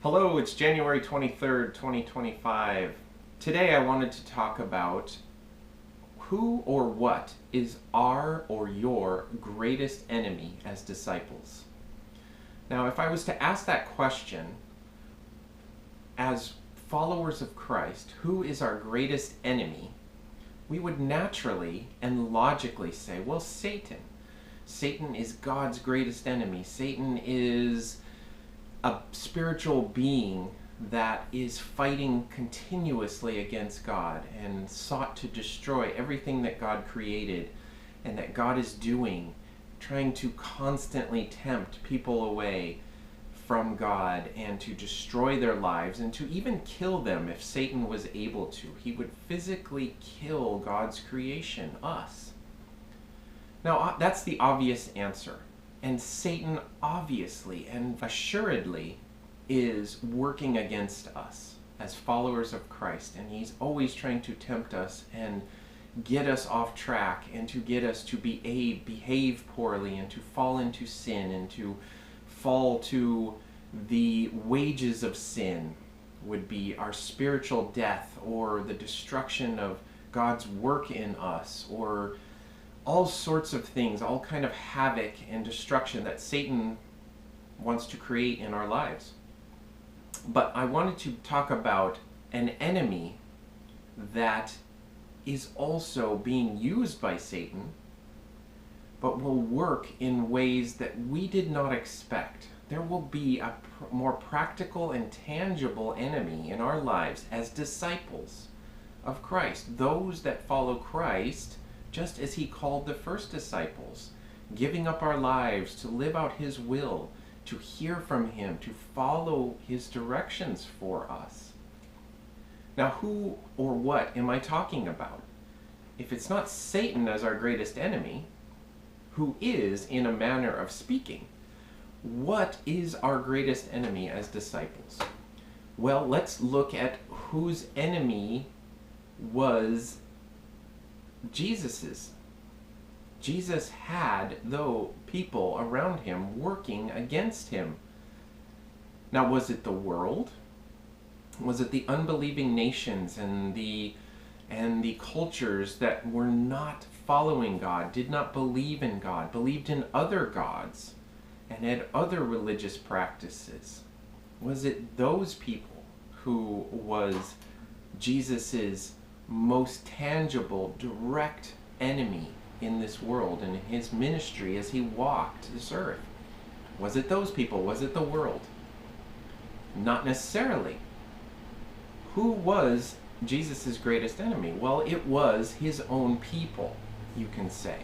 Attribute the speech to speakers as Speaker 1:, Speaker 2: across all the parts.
Speaker 1: Hello, it's January 23rd, 2025. Today I wanted to talk about who or what is our or your greatest enemy as disciples. Now, if I was to ask that question, as followers of Christ, who is our greatest enemy? We would naturally and logically say, well, Satan. Satan is God's greatest enemy. Satan is a spiritual being that is fighting continuously against God and sought to destroy everything that God created and that God is doing, trying to constantly tempt people away from God and to destroy their lives and to even kill them if Satan was able to. He would physically kill God's creation, us. Now, that's the obvious answer. And Satan obviously and assuredly is working against us as followers of Christ. And he's always trying to tempt us and get us off track and to get us to behave poorly and to fall into sin and to fall to the wages of sin would be our spiritual death or the destruction of God's work in us, or all sorts of things, all kind of havoc and destruction that Satan wants to create in our lives. But I wanted to talk about an enemy that is also being used by Satan, but will work in ways that we did not expect. There will be a more practical and tangible enemy in our lives as disciples of Christ, those that follow Christ just as he called the first disciples, giving up our lives to live out his will, to hear from him, to follow his directions for us. Now, who or what am I talking about? If it's not Satan as our greatest enemy, who is, in a manner of speaking, what is our greatest enemy as disciples? Well, let's look at whose enemy was Jesus's. Jesus had, though, people around him working against him. Now, was it the world? Was it the unbelieving nations and the cultures that were not following God, did not believe in God, believed in other gods, and had other religious practices? Was it those people who was Jesus's most tangible, direct enemy in this world and in his ministry as he walked this earth? Was it those people? Was it the world? Not necessarily. Who was Jesus' greatest enemy? Well, it was his own people, you can say.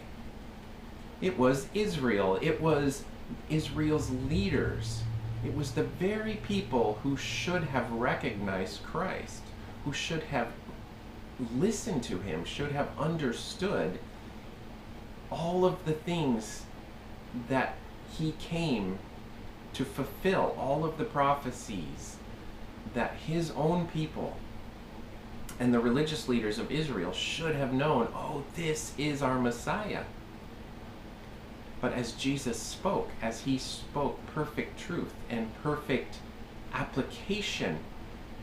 Speaker 1: It was Israel. It was Israel's leaders. It was the very people who should have recognized Christ, who should have listened to him, should have understood all of the things that he came to fulfill, all of the prophecies that his own people and the religious leaders of Israel should have known. Oh, this is our Messiah. But as Jesus spoke, as he spoke perfect truth and perfect application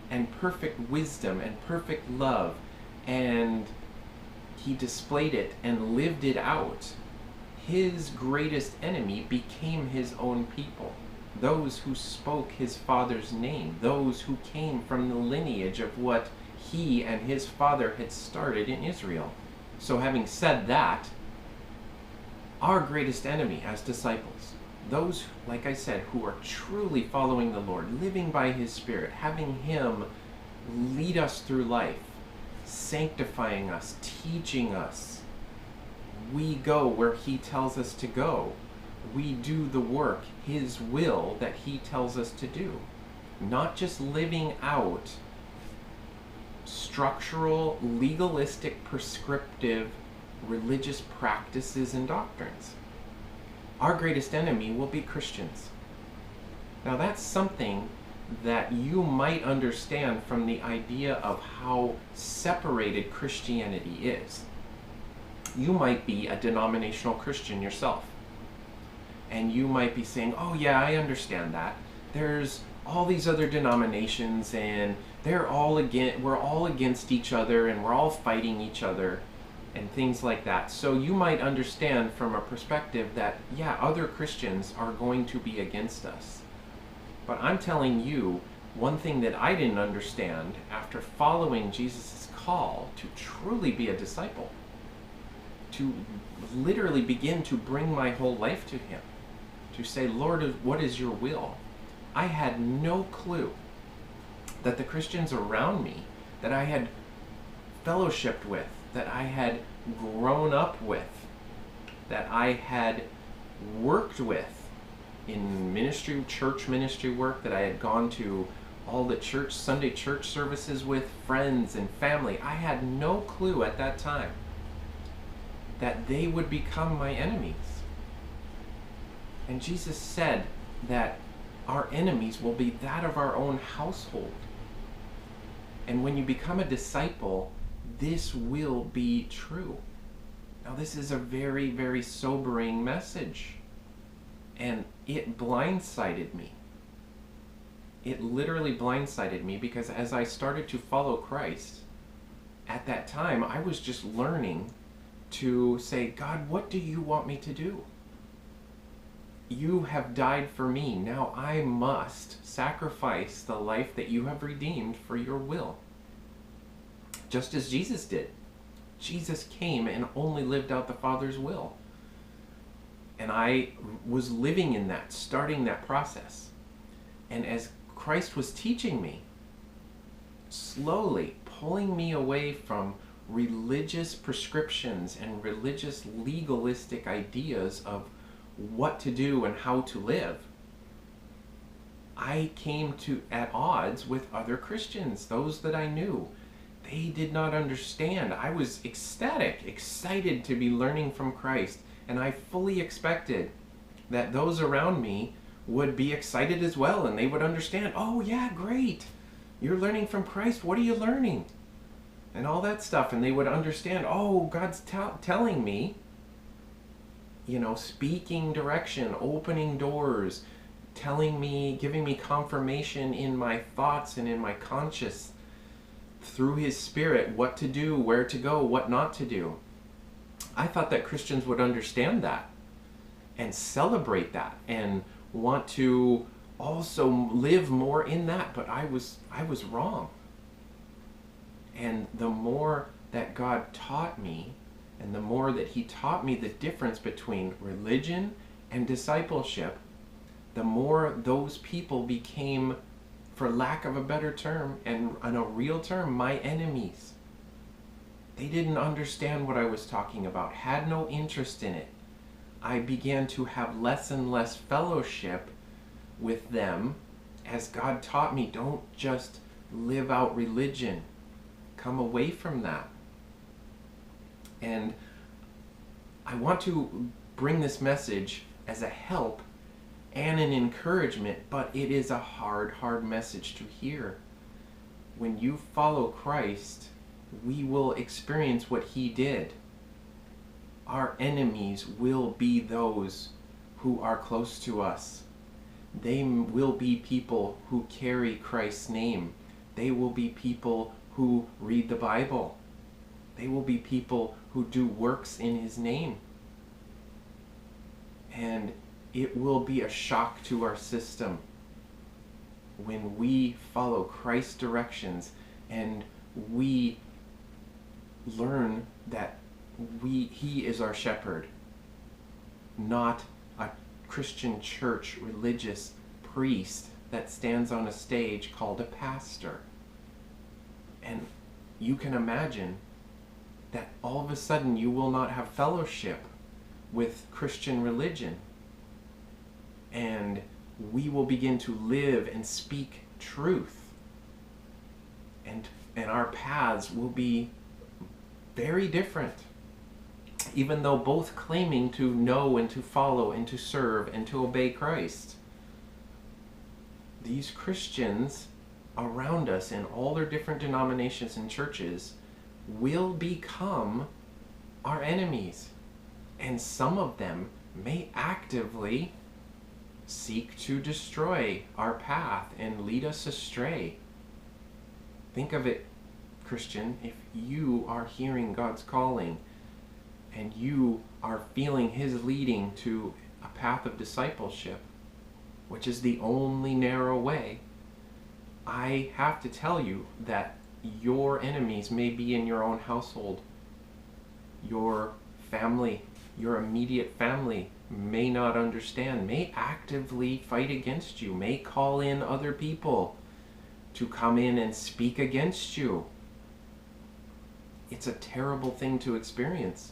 Speaker 1: and perfect wisdom and perfect love, and he displayed it and lived it out, his greatest enemy became his own people, those who spoke his Father's name, those who came from the lineage of what he and his father had started in Israel. So having said that, our greatest enemy as disciples, those, like I said, who are truly following the Lord, living by his Spirit, having him lead us through life, sanctifying us, teaching us. We go where he tells us to go. We do the work, his will, that he tells us to do. Not just living out structural, legalistic, prescriptive religious practices and doctrines. Our greatest enemy will be Christians. Now that's something that you might understand from the idea of how separated Christianity is. You might be a denominational Christian yourself, and you might be saying, oh yeah, I understand that. There's all these other denominations, and we're all against each other, and we're all fighting each other, and things like that. So you might understand from a perspective that, yeah, other Christians are going to be against us. But I'm telling you, one thing that I didn't understand after following Jesus' call to truly be a disciple, to literally begin to bring my whole life to him, to say, Lord, what is your will? I had no clue that the Christians around me, that I had fellowshipped with, that I had grown up with, that I had worked with in ministry, church ministry work, that I had gone to all the Sunday church services with friends and family. I had no clue at that time that they would become my enemies. And Jesus said that our enemies will be that of our own household. And when you become a disciple, this will be true. Now, this is a very, very sobering message. And it blindsided me. It literally blindsided me, because as I started to follow Christ, at that time, I was just learning to say, God, what do you want me to do? You have died for me. Now I must sacrifice the life that you have redeemed for your will. Just as Jesus did. Jesus came and only lived out the Father's will. And I was living in that, starting that process. And as Christ was teaching me, slowly pulling me away from religious prescriptions and religious legalistic ideas of what to do and how to live, I came to at odds with other Christians, those that I knew. They did not understand. I was ecstatic, excited to be learning from Christ, and I fully expected that those around me would be excited as well, and they would understand, oh yeah, great, you're learning from Christ, what are you learning? And all that stuff, and they would understand, oh, God's telling me, you know, speaking direction, opening doors, telling me, giving me confirmation in my thoughts and in my conscience through his Spirit, what to do, where to go, what not to do. I thought that Christians would understand that and celebrate that and want to also live more in that, but I was wrong. And the more that God taught me, and the more that he taught me the difference between religion and discipleship, the more those people became, for lack of a better term, and a real term, my enemies. They didn't understand what I was talking about, had no interest in it. I began to have less and less fellowship with them as God taught me, don't just live out religion. Come away from that. And I want to bring this message as a help and an encouragement, but it is a hard, hard message to hear. When you follow Christ, we will experience what he did. Our enemies will be those who are close to us. They will be people who carry Christ's name. They will be people who read the Bible. They will be people who do works in his name. And it will be a shock to our system when we follow Christ's directions and we learn that he is our shepherd, not a Christian church religious priest that stands on a stage called a pastor. And you can imagine that all of a sudden you will not have fellowship with Christian religion. And we will begin to live and speak truth. And our paths will be very different. Even though both claiming to know and to follow and to serve and to obey Christ. These Christians around us in all their different denominations and churches will become our enemies. And some of them may actively seek to destroy our path and lead us astray. Think of it, Christian, if you are hearing God's calling and you are feeling His leading to a path of discipleship, which is the only narrow way, I have to tell you that your enemies may be in your own household. Your family, your immediate family may not understand, may actively fight against you, may call in other people to come in and speak against you. It's a terrible thing to experience.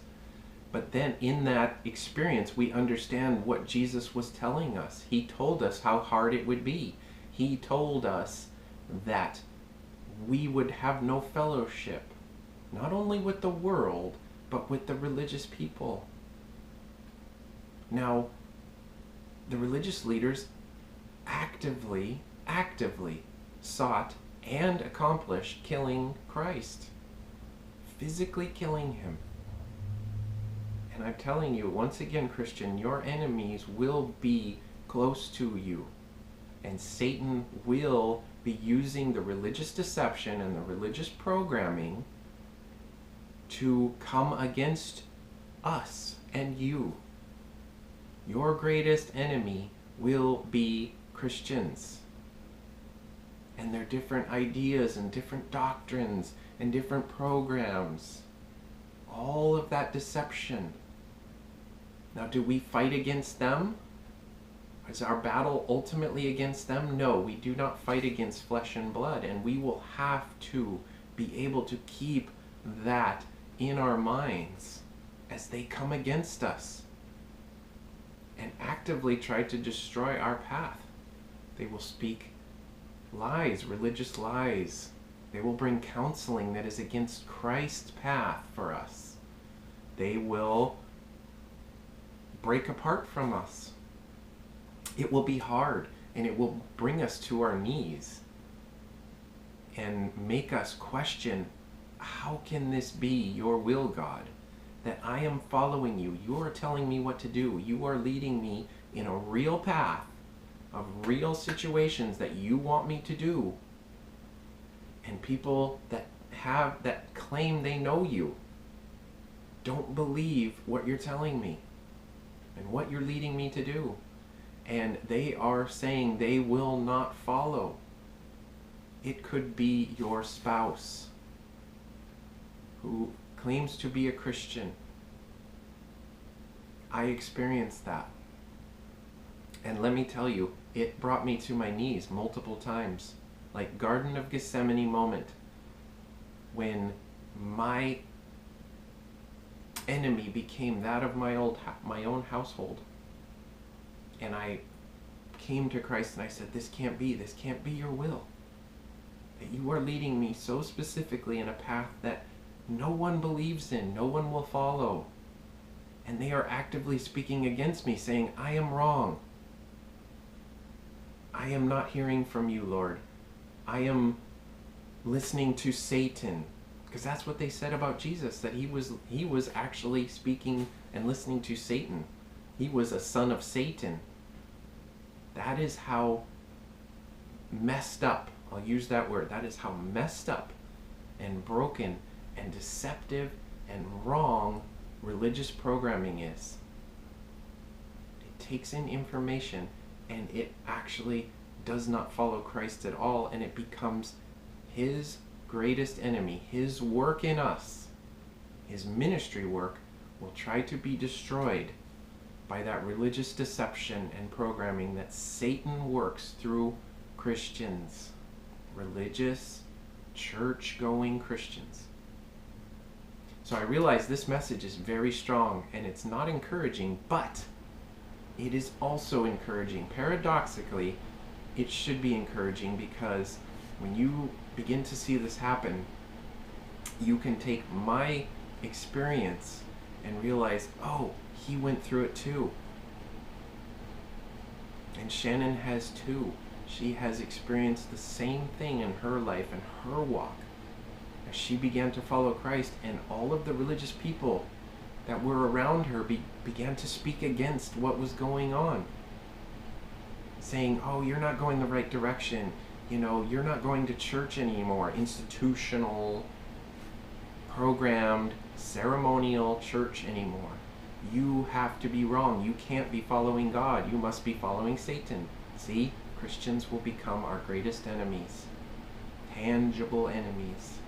Speaker 1: But then in that experience, we understand what Jesus was telling us. He told us how hard it would be. He told us that we would have no fellowship, not only with the world, but with the religious people. Now, the religious leaders actively sought and accomplished killing Christ, physically killing him. And I'm telling you, once again, Christian, your enemies will be close to you. And Satan will be using the religious deception and the religious programming to come against us and you. Your greatest enemy will be Christians. And their different ideas and different doctrines and different programs. All of that deception. Now, do we fight against them? Is our battle ultimately against them? No, we do not fight against flesh and blood, and we will have to be able to keep that in our minds as they come against us and actively try to destroy our path. They will speak lies, religious lies. They will bring counseling that is against Christ's path for us. They will break apart from us. It will be hard, and it will bring us to our knees and make us question, how can this be your will, God? That I am following you. You are telling me what to do. You are leading me in a real path of real situations that you want me to do. And people that claim they know you don't believe what you're telling me and what you're leading me to do. And they are saying they will not follow. It could be your spouse who claims to be a Christian. I experienced that. And let me tell you, it brought me to my knees multiple times. Like Garden of Gethsemane moment when my enemy became that of my own household. And I came to Christ and I said, this can't be your will. That you are leading me so specifically in a path that no one believes in, no one will follow. And they are actively speaking against me, saying, I am wrong. I am not hearing from you, Lord. I am listening to Satan. Because that's what they said about Jesus, that he was actually speaking and listening to Satan. He was a son of Satan. That is how messed up, I'll use that word, that is how messed up and broken and deceptive and wrong religious programming is. It takes in information and it actually does not follow Christ at all, and it becomes his greatest enemy. His work in us, his ministry work, will try to be destroyed by that religious deception and programming that Satan works through Christians, religious, church-going Christians. So I realize this message is very strong and it's not encouraging, but it is also encouraging. Paradoxically, it should be encouraging, because when you begin to see this happen, you can take my experience and realize, oh, he went through it too. And Shannon has too. She has experienced the same thing in her life and her walk as she began to follow Christ, and all of the religious people that were around her began to speak against what was going on. saying, oh, you're not going the right direction. You're not going to church anymore. Institutional, programmed, ceremonial church anymore. You have to be wrong. You can't be following God. You must be following Satan. See, Christians will become our greatest enemies, tangible enemies.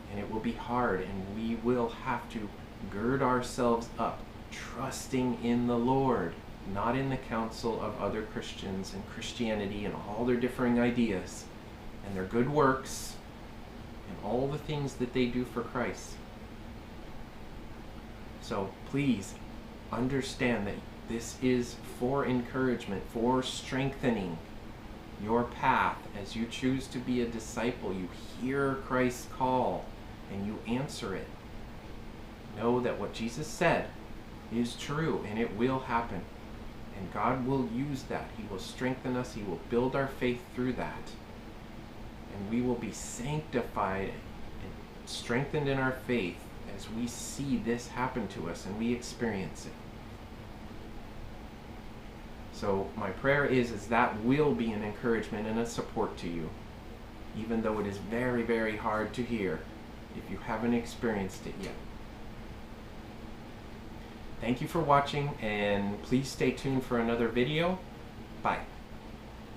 Speaker 1: And it will be hard, and we will have to gird ourselves up, trusting in the Lord, not in the counsel of other Christians and Christianity and all their differing ideas and their good works and all the things that they do for Christ. So please understand that this is for encouragement, for strengthening your path as you choose to be a disciple. You hear Christ's call and you answer it. Know that what Jesus said is true and it will happen. And God will use that. He will strengthen us. He will build our faith through that. And we will be sanctified and strengthened in our faith as we see this happen to us and we experience it. So my prayer is that will be an encouragement and a support to you, even though it is very, very hard to hear if you haven't experienced it yet. Thank you for watching, and please stay tuned for another video. Bye.